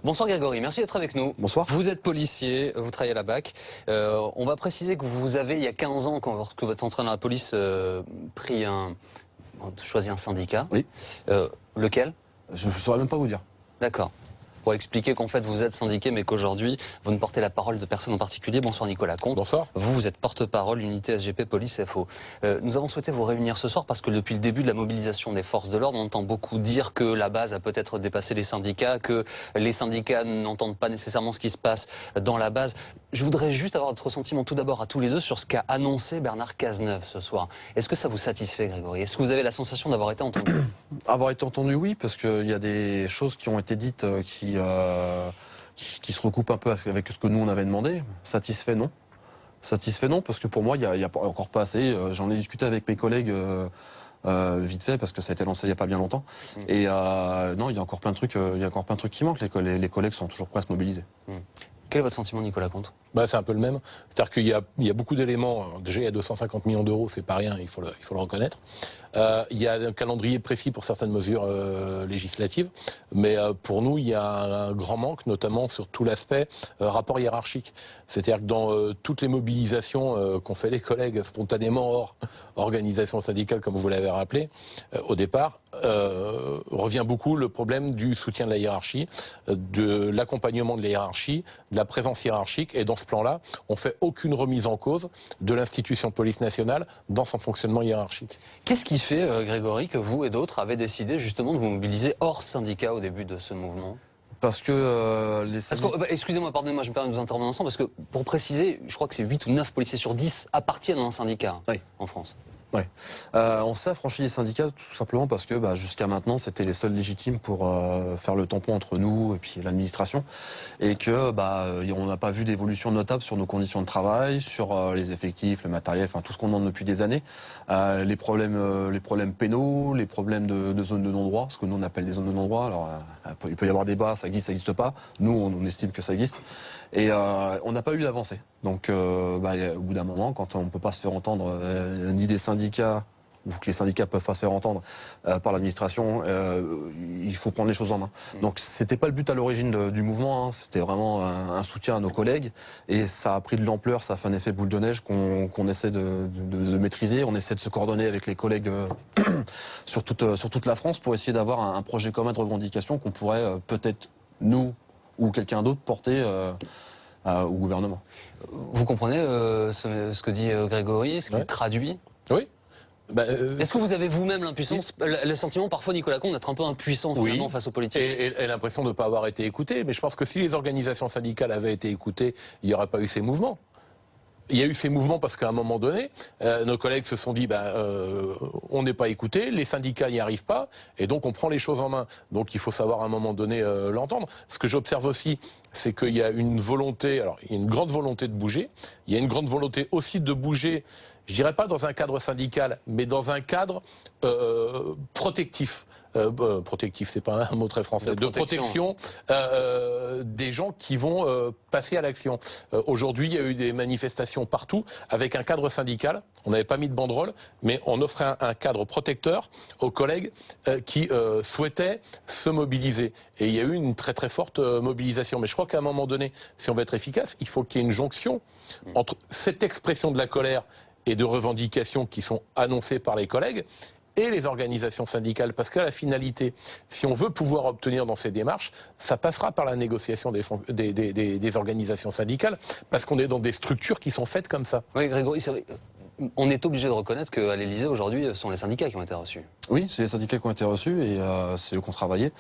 Bonsoir Grégory, merci d'être avec nous. Bonsoir. Vous êtes policier, vous travaillez à la BAC. On va préciser que vous avez, il y a 15 ans, quand vous êtes entré dans la police, choisi un syndicat. Oui. Lequel? Je ne saurais même pas vous dire. D'accord. Pour expliquer qu'en fait vous êtes syndiqué mais qu'aujourd'hui vous ne portez la parole de personne en particulier. Bonsoir Nicolas Comte. Bonsoir. Vous êtes porte-parole unité SGP Police FO. Nous avons souhaité vous réunir ce soir parce que depuis le début de la mobilisation des forces de l'ordre, on entend beaucoup dire que la base a peut-être dépassé les syndicats, que les syndicats n'entendent pas nécessairement ce qui se passe dans la base. Je voudrais juste avoir votre ressentiment tout d'abord à tous les deux sur ce qu'a annoncé Bernard Cazeneuve ce soir. Est-ce que ça vous satisfait Grégory? Est-ce que vous avez la sensation d'avoir été entendu? Avoir été entendu, oui, parce qu'il y a des choses qui ont été dites qui se recoupent un peu avec ce que nous on avait demandé. Satisfait, non. Satisfait, non, parce que pour moi, il n'y a encore pas assez. J'en ai discuté avec mes collègues vite fait, parce que ça a été lancé il n'y a pas bien longtemps. Et non, il y a encore plein de trucs, qui manquent. Les collègues sont toujours prêts à se mobiliser. Quel est votre sentiment, Nicolas Comte? C'est un peu le même. C'est-à-dire qu'il y a beaucoup d'éléments. Déjà, il y a 250 millions d'euros, c'est pas rien, il faut le reconnaître. Il y a un calendrier précis pour certaines mesures législatives, mais pour nous, il y a un grand manque, notamment sur tout l'aspect rapport hiérarchique. C'est-à-dire que dans toutes les mobilisations qu'ont fait les collègues spontanément hors organisation syndicale, comme vous l'avez rappelé, au départ, revient beaucoup le problème du soutien de la hiérarchie, de l'accompagnement de la hiérarchie, de la présence hiérarchique, et dans ce plan-là, on fait aucune remise en cause de l'institution police nationale dans son fonctionnement hiérarchique. Qu'est-ce qui fait, Grégory, que vous et d'autres avez décidé justement de vous mobiliser hors syndicat au début de ce mouvement? Parce que excusez-moi, pardonnez-moi, je me permets de vous interrompre un instant, parce que pour préciser, je crois que c'est 8 ou 9 policiers sur 10 appartiennent à un syndicat en France. Ouais. On s'est affranchi des syndicats tout simplement parce que jusqu'à maintenant c'était les seuls légitimes pour faire le tampon entre nous et puis l'administration, et que on n'a pas vu d'évolution notable sur nos conditions de travail, sur les effectifs, le matériel, enfin tout ce qu'on demande depuis des années, les problèmes pénaux, les problèmes de zones de non-droit, ce que nous on appelle des zones de non-droit. Alors il peut y avoir débat, ça existe pas. Nous on estime que ça existe. Et on n'a pas eu d'avancée. Donc au bout d'un moment, quand on ne peut pas se faire entendre ni des syndicats, ou que les syndicats peuvent pas se faire entendre par l'administration, il faut prendre les choses en main. Donc c'était pas le but à l'origine du mouvement, hein. C'était vraiment un soutien à nos collègues, et ça a pris de l'ampleur, ça a fait un effet boule de neige qu'on essaie de maîtriser. On essaie de se coordonner avec les collègues sur toute la France pour essayer d'avoir un projet commun de revendication qu'on pourrait peut-être nous ou quelqu'un d'autre porter au gouvernement. Vous comprenez ce que dit Grégory, ce qu'il traduit? Oui. Est-ce que vous avez vous-même l'impuissance, le sentiment parfois, Nicolas Comte, d'être un peu impuissant finalement face aux politiques? Et l'impression de ne pas avoir été écouté. Mais je pense que si les organisations syndicales avaient été écoutées, il n'y aurait pas eu ces mouvements. Il y a eu ces mouvements parce qu'à un moment donné, nos collègues se sont dit on n'est pas écouté, les syndicats n'y arrivent pas, et donc on prend les choses en main. Donc il faut savoir à un moment donné l'entendre. Ce que j'observe aussi, c'est qu'il y a une volonté, alors il y a une grande volonté de bouger, il y a une grande volonté aussi de bouger, je dirais pas dans un cadre syndical, mais dans un cadre protectif. Protectif, c'est pas un mot très français. De protection des gens qui vont passer à l'action. Aujourd'hui, il y a eu des manifestations partout avec un cadre syndical. On n'avait pas mis de banderole, mais on offrait un cadre protecteur aux collègues qui souhaitaient se mobiliser. Et il y a eu une très très forte mobilisation. Mais je crois qu'à un moment donné, si on veut être efficace, il faut qu'il y ait une jonction entre cette expression de la colère et de revendications qui sont annoncées par les collègues et les organisations syndicales. Parce qu'à la finalité, si on veut pouvoir obtenir dans ces démarches, ça passera par la négociation des organisations syndicales, parce qu'on est dans des structures qui sont faites comme ça. Oui, Grégory, c'est vrai. On est obligé de reconnaître qu'à l'Élysée, aujourd'hui, ce sont les syndicats qui ont été reçus. Oui, c'est les syndicats qui ont été reçus, et c'est eux qui ont travaillé.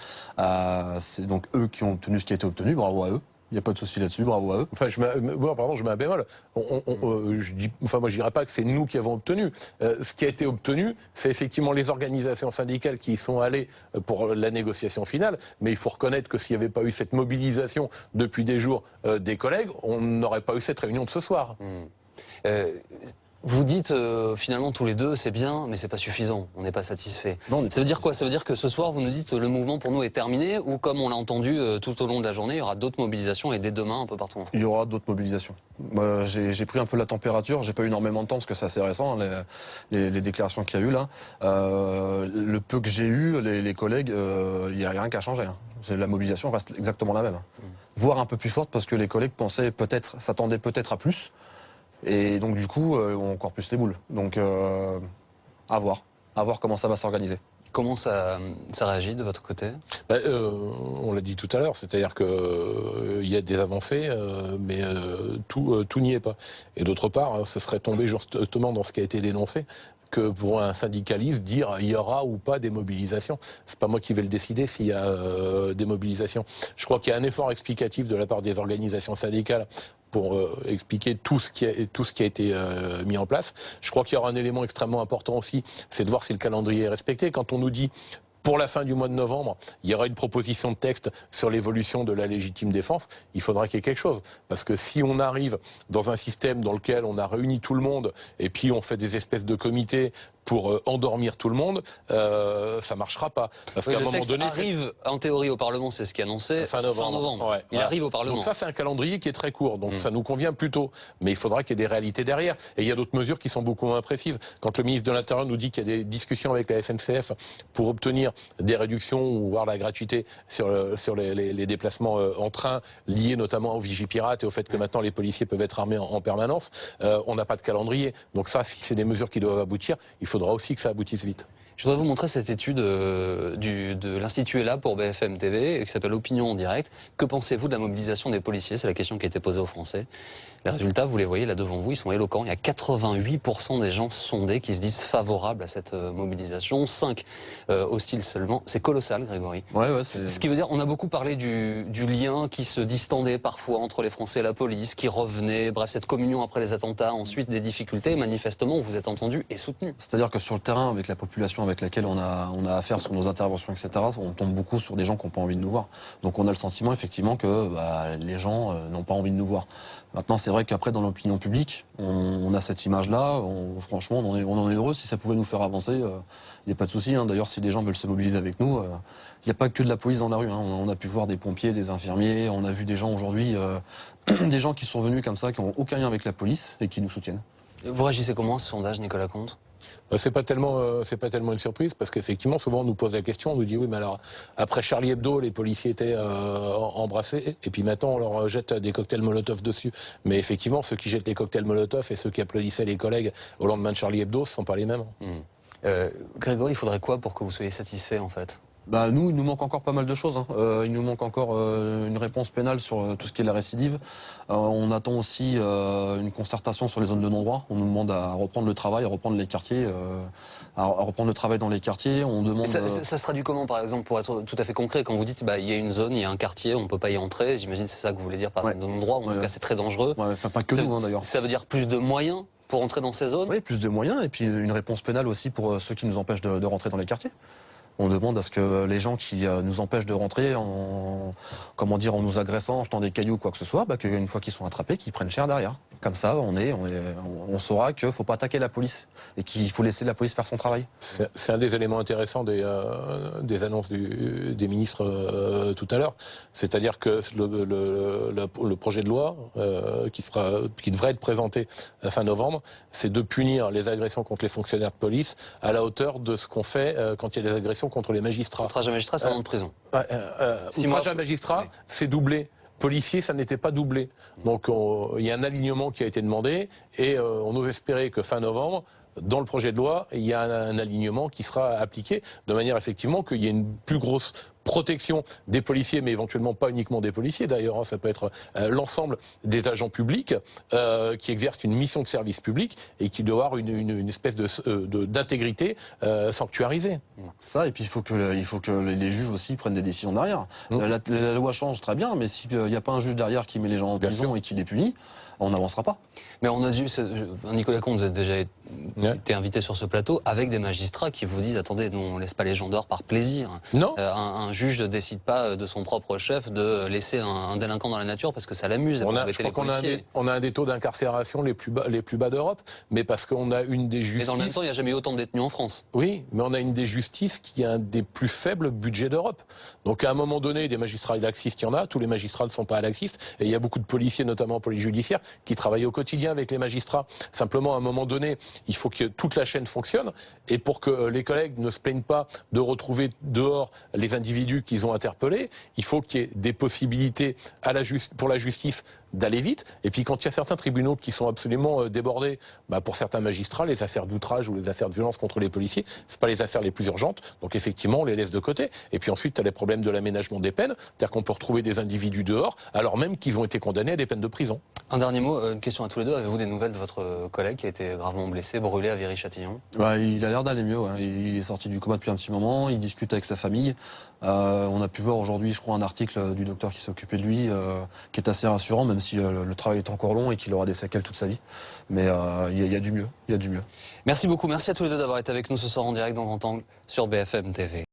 C'est donc eux qui ont obtenu ce qui a été obtenu, bravo à eux. Il n'y a pas de souci là-dessus, bravo à eux. Enfin, je mets un bémol. Moi, je dirais pas que c'est nous qui avons obtenu. Ce qui a été obtenu, c'est effectivement les organisations syndicales qui y sont allées pour la négociation finale. Mais il faut reconnaître que s'il n'y avait pas eu cette mobilisation depuis des jours des collègues, on n'aurait pas eu cette réunion de ce soir. Vous dites finalement tous les deux c'est bien, mais c'est pas suffisant, on n'est pas satisfait. Ça veut dire quoi? Ça veut dire que ce soir vous nous dites le mouvement pour nous est terminé, ou comme on l'a entendu tout au long de la journée, il y aura d'autres mobilisations et dès demain un peu partout en France? Il y aura d'autres mobilisations. J'ai pris un peu la température, j'ai pas eu énormément de temps parce que c'est assez récent, les déclarations qu'il y a eu là. Le peu que j'ai eu, les collègues, il n'y a rien qu'à changer. La mobilisation reste exactement la même. Voire un peu plus forte parce que les collègues s'attendaient peut-être à plus. Et donc du coup, ont encore plus les boules. Donc à voir comment ça va s'organiser. Comment ça réagit de votre côté? On l'a dit tout à l'heure, c'est-à-dire qu'il y a des avancées, mais tout n'y est pas. Et d'autre part, ce serait tomber justement dans ce qui a été dénoncé, que pour un syndicaliste, dire il y aura ou pas des mobilisations. C'est pas moi qui vais le décider s'il y a des mobilisations. Je crois qu'il y a un effort explicatif de la part des organisations syndicales pour expliquer tout ce qui a été mis en place. Je crois qu'il y aura un élément extrêmement important aussi, c'est de voir si le calendrier est respecté. Quand on nous dit pour la fin du mois de novembre, il y aura une proposition de texte sur l'évolution de la légitime défense, il faudra qu'il y ait quelque chose. Parce que si on arrive dans un système dans lequel on a réuni tout le monde et puis on fait des espèces de comités pour endormir tout le monde, ça marchera pas. Parce qu'à un moment donné, arrive en théorie au Parlement, c'est ce qui est annoncé, fin novembre. Ouais, il arrive au Parlement. Donc ça, c'est un calendrier qui est très court, donc ça nous convient plutôt. Mais il faudra qu'il y ait des réalités derrière. Et il y a d'autres mesures qui sont beaucoup moins précises. Quand le ministre de l'Intérieur nous dit qu'il y a des discussions avec la SNCF pour obtenir des réductions ou voire la gratuité sur les déplacements en train, liés notamment au Vigipirate et au fait que maintenant les policiers peuvent être armés en permanence, on n'a pas de calendrier. Donc ça, si c'est des mesures qui doivent aboutir, il faudra aussi que ça aboutisse vite. Je voudrais vous montrer cette étude de l'Institut ELA pour BFM TV qui s'appelle Opinion en direct. Que pensez-vous de la mobilisation des policiers? C'est la question qui a été posée aux Français. Les résultats, vous les voyez là devant vous, ils sont éloquents. Il y a 88% des gens sondés qui se disent favorables à cette mobilisation. 5 hostiles seulement. C'est colossal, Grégory. Ouais, ce qui veut dire, on a beaucoup parlé du lien qui se distendait parfois entre les Français et la police, qui revenait, bref, cette communion après les attentats, ensuite des difficultés. Manifestement, vous êtes entendu et soutenu. C'est-à-dire que sur le terrain, avec la population avec laquelle on a affaire sur nos interventions, etc., on tombe beaucoup sur des gens qui n'ont pas envie de nous voir. Donc on a le sentiment effectivement que les gens n'ont pas envie de nous voir. Maintenant, c'est vrai qu'après, dans l'opinion publique, on a cette image-là. Franchement, on en est heureux. Si ça pouvait nous faire avancer, il n'y a pas de souci. D'ailleurs, si les gens veulent se mobiliser avec nous, il n'y a pas que de la police dans la rue. On a pu voir des pompiers, des infirmiers. On a vu des gens aujourd'hui, des gens qui sont venus comme ça, qui n'ont aucun lien avec la police et qui nous soutiennent. Vous réagissez comment à ce sondage, Nicolas Comte? C'est pas tellement une surprise parce qu'effectivement souvent on nous pose la question, on nous dit oui mais alors après Charlie Hebdo les policiers étaient embrassés et puis maintenant on leur jette des cocktails Molotov dessus. Mais effectivement ceux qui jettent les cocktails Molotov et ceux qui applaudissaient les collègues au lendemain de Charlie Hebdo ce sont pas les mêmes. Grégory, il faudrait quoi pour que vous soyez satisfait en fait? Nous, il nous manque encore pas mal de choses. Il nous manque encore une réponse pénale sur tout ce qui est la récidive. On attend aussi une concertation sur les zones de non-droit. On nous demande à reprendre le travail, à reprendre les quartiers, à reprendre le travail dans les quartiers. On demande. Ça se traduit comment, par exemple, pour être tout à fait concret, quand vous dites il y a une zone, il y a un quartier, on ne peut pas y entrer. J'imagine que c'est ça que vous voulez dire par zone de non-droit. En tout cas, c'est très dangereux. Pas que nous, d'ailleurs. Ça veut dire plus de moyens pour entrer dans ces zones? Oui, plus de moyens et puis une réponse pénale aussi pour ceux qui nous empêchent de rentrer dans les quartiers. On demande à ce que les gens qui nous empêchent de rentrer en nous agressant, en jetant des cailloux ou quoi que ce soit, qu'une fois qu'ils sont attrapés, qu'ils prennent cher derrière. Comme ça, on saura qu'il ne faut pas attaquer la police et qu'il faut laisser la police faire son travail. C'est un des éléments intéressants des annonces des ministres tout à l'heure. C'est-à-dire que le projet de loi qui devrait être présenté à fin novembre, c'est de punir les agressions contre les fonctionnaires de police à la hauteur de ce qu'on fait quand il y a des agressions contre les magistrats. Outrage à magistrat, c'est un an de prison. Outrage à magistrat, c'est doublé. Policier, ça n'était pas doublé. Donc il y a un alignement qui a été demandé et on ose espérer que fin novembre, dans le projet de loi, il y a un alignement qui sera appliqué de manière effectivement qu'il y ait une plus grosse protection des policiers, mais éventuellement pas uniquement des policiers d'ailleurs, ça peut être l'ensemble des agents publics qui exercent une mission de service public et qui doivent avoir une espèce d'intégrité sanctuarisée. Ça, et puis il faut que les juges aussi prennent des décisions derrière. La loi change très bien, mais s'il n'y a pas un juge derrière qui met les gens en prison et qui les punit, on n'avancera pas. Mais on a dit, Nicolas Comte, vous avez déjà été invité sur ce plateau avec des magistrats qui vous disent attendez, nous on laisse pas les gens dehors par plaisir. Non. Un juge ne décide pas de son propre chef de laisser un délinquant dans la nature parce que ça l'amuse. On a un des taux d'incarcération les plus bas d'Europe, mais parce qu'on a une des justices. Mais dans le même temps, il n'y a jamais eu autant de détenus en France. Oui, mais on a une des justices qui a un des plus faibles budgets d'Europe. Donc à un moment donné, des magistrats laxistes, il y en a. Tous les magistrats ne sont pas laxistes. Et il y a beaucoup de policiers, notamment en police judiciaire, qui travaillent au quotidien avec les magistrats. Simplement, à un moment donné, il faut que toute la chaîne fonctionne. Et pour que les collègues ne se plaignent pas de retrouver dehors les individus qu'ils ont interpellés, il faut qu'il y ait des possibilités pour la justice d'aller vite. Et puis quand il y a certains tribunaux qui sont absolument débordés, pour certains magistrats, les affaires d'outrage ou les affaires de violence contre les policiers, c'est pas les affaires les plus urgentes. Donc effectivement, on les laisse de côté. Et puis ensuite, tu as les problèmes de l'aménagement des peines, c'est-à-dire qu'on peut retrouver des individus dehors, alors même qu'ils ont été condamnés à des peines de prison. Un dernier mot, une question à tous les deux. Avez-vous des nouvelles de votre collègue qui a été gravement blessé, brûlé à Viry-Châtillon? Il a l'air d'aller mieux. Il est sorti du coma depuis un petit moment. Il discute avec sa famille. On a pu voir aujourd'hui, je crois, un article du docteur qui s'est occupé de lui, qui est assez rassurant, même si le travail est encore long et qu'il aura des séquelles toute sa vie. Mais il y a du mieux. Il y a du mieux. Merci beaucoup. Merci à tous les deux d'avoir été avec nous ce soir en direct dans Grand Angle sur BFM TV.